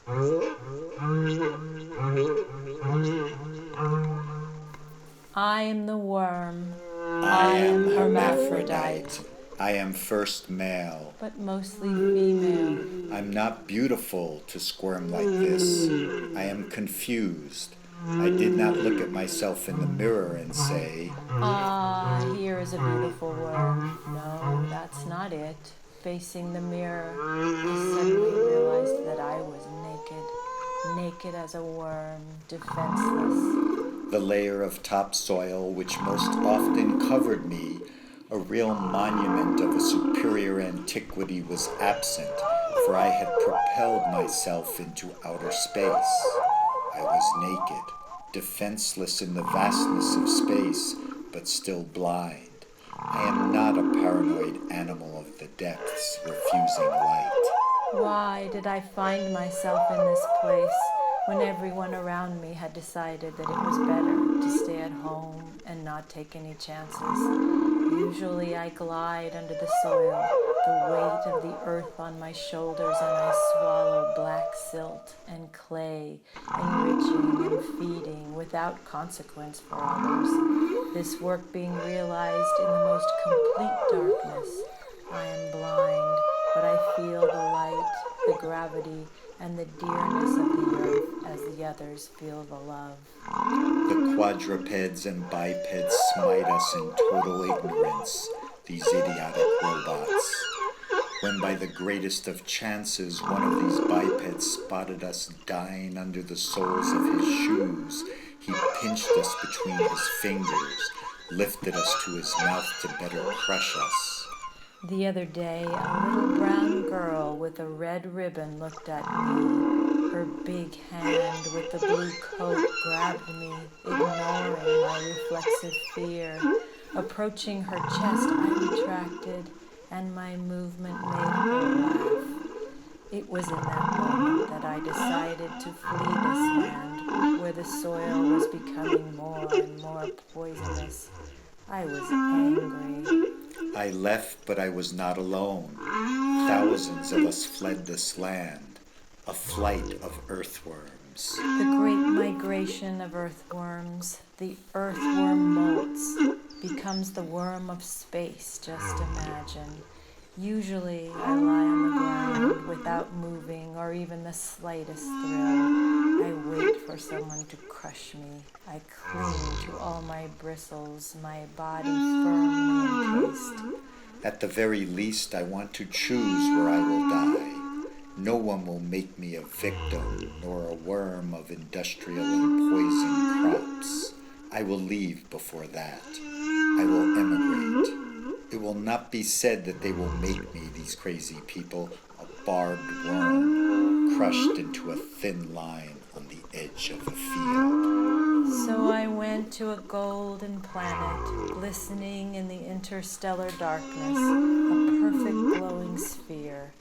I am the worm. I am hermaphrodite. I am first male. But mostly female. I'm not beautiful to squirm like this. I am confused. I did not look at myself in the mirror and say, Ah, here is a beautiful worm. No, that's not it. Facing the mirror, I suddenly realized that I was naked as a worm, defenseless. the layer of topsoil which most often covered me, a real monument of a superior antiquity, was absent, for I had propelled myself into outer space. I was naked, defenseless in the vastness of space, but still blind. I am not a paranoid animal of the depths, refusing light. Why did I find myself in this place when everyone around me had decided that it was better to stay at home and not take any chances? Usually I glide under the soil, the weight of the earth on my shoulders, and I swallow black silt and clay, enriching and feeding without consequence for others. This work being realized in the most complete darkness. I am blind, but I feel the light, the gravity, and the dearness of the earth as the others feel the love. The quadrupeds and bipeds smite us in total ignorance, these idiotic robots. When by the greatest of chances one of these bipeds spotted us dying under the soles of his shoes, he pinched us between his fingers, lifted us to his mouth to better crush us. The other day, a little brown girl with a red ribbon looked at me. Her big hand with the blue coat grabbed me, ignoring my reflexive fear. Approaching her chest, I retracted, and my movement made her laugh. It was in that moment that I decided to flee this land, where the soil was becoming more and more poisonous. I was angry. I left, but I was not alone. Thousands of us fled this land, a flight of earthworms. The great migration of earthworms. The earthworm molts, becomes the worm of space, just imagine. Usually I lie on the ground without moving or even the slightest thrill. I wait for someone to crush me. I cling to all my bristles, my body firmly encased. At the very least, I want to choose where I will die. No one will make me a victim, nor a worm of industrial and poison crops. I will leave before that. I will emigrate. It will not be said that they will make me, these crazy people, a barbed worm, crushed into a thin line on the edge of a field. So I went to a golden planet, glistening in the interstellar darkness, a perfect glowing sphere.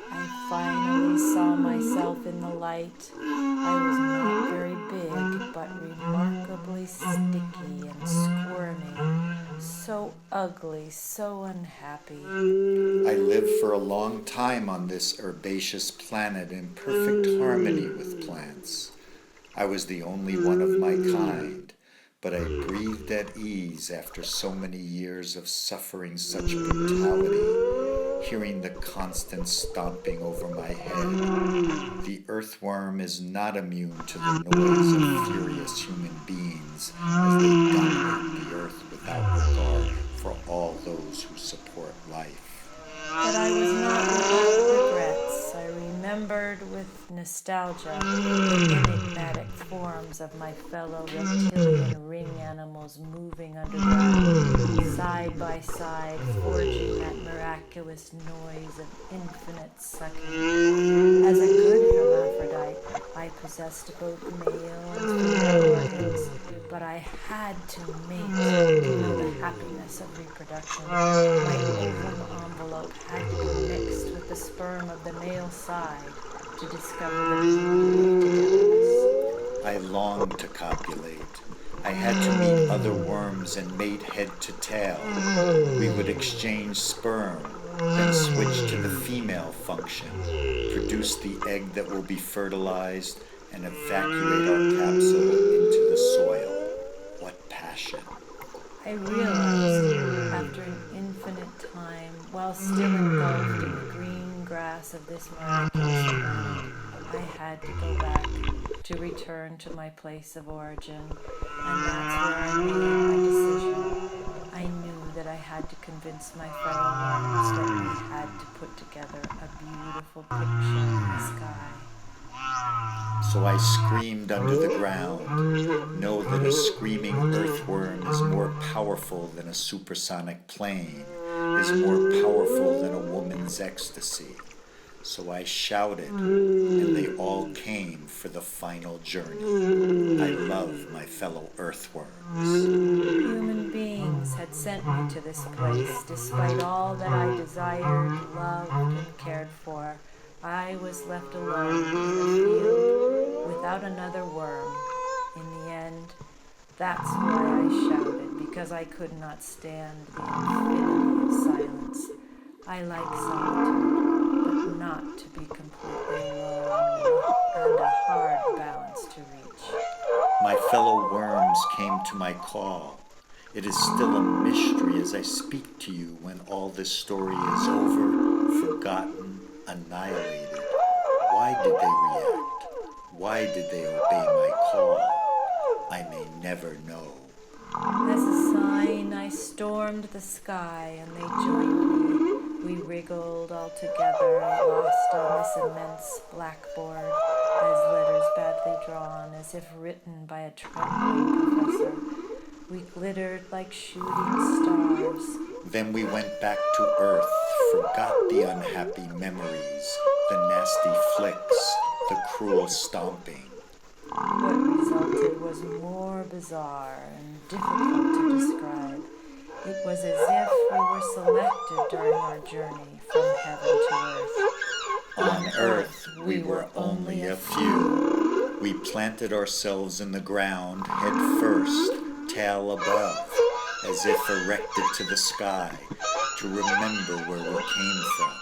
I finally saw myself in the light. I was not very big, but remarkably sticky and squirmy. So ugly, so unhappy. I lived for a long time on this herbaceous planet in perfect harmony with plants. I was the only one of my kind, but I breathed at ease after so many years of suffering such brutality, hearing the constant stomping over my head. The earthworm is not immune to the noise of furious human beings as they dominate the earth without regard for all those who support life. But I was not without regrets. I remembered with nostalgia the enigmatic forms of my fellow reptilian ring animals moving underground, side by side, forging that miraculous noise of infinite sucking. As a good hermaphrodite, I possessed both male and female organs, but I had to mate to know the happiness of reproduction. My ovum envelope had to be mixed with the sperm of the male side to discover the beauty of togetherness. I longed to copulate. I had to meet other worms and mate head to tail. We would exchange sperm. then switch to the female function, produce the egg that will be fertilized, and evacuate our capsule into the soil. What passion! I realized after an infinite time, while still engulfed in the green grass of this miraculous planet, I had to go back, to return to my place of origin, and that's where I made my decision. I knew that I had to convince my fellow worms that we had to put together a beautiful picture in the sky. So I screamed under the ground. Know that a screaming earthworm is more powerful than a supersonic plane, is more powerful than a woman's ecstasy. So I shouted, and they all came for the final journey. I love my fellow earthworms. Human beings had sent me to this place, despite all that I desired, loved, and cared for. I was left alone in a field without another worm. In the end, that's why I shouted, because I could not stand the infinity of silence. I like solitude, but not to be completely alone, and a hard balance to reach. My fellow worms came to my call. It is still a mystery as I speak to you when all this story is over, forgotten, annihilated. Why did they react? Why did they obey my call? I may never know. As a sign, I stormed the sky, and they joined me. We wriggled all together, lost on this immense blackboard, as letters badly drawn, as if written by a trembling professor. We glittered like shooting stars. Then we went back to Earth, forgot the unhappy memories, the nasty flicks, the cruel stomping. What resulted was more bizarre and difficult to describe. It was as if we were selected during our journey from heaven to earth. On Earth, we were only a few. We planted ourselves in the ground, head first, tail above, as if erected to the sky, to remember where we came from.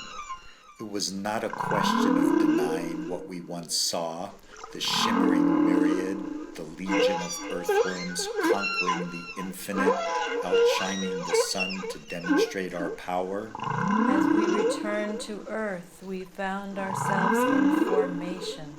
It was not a question of denying what we once saw, the shimmering myriad, the legion of earthworms conquering the infinite, outshining the sun to demonstrate our power. As we returned to Earth, we found ourselves in formation.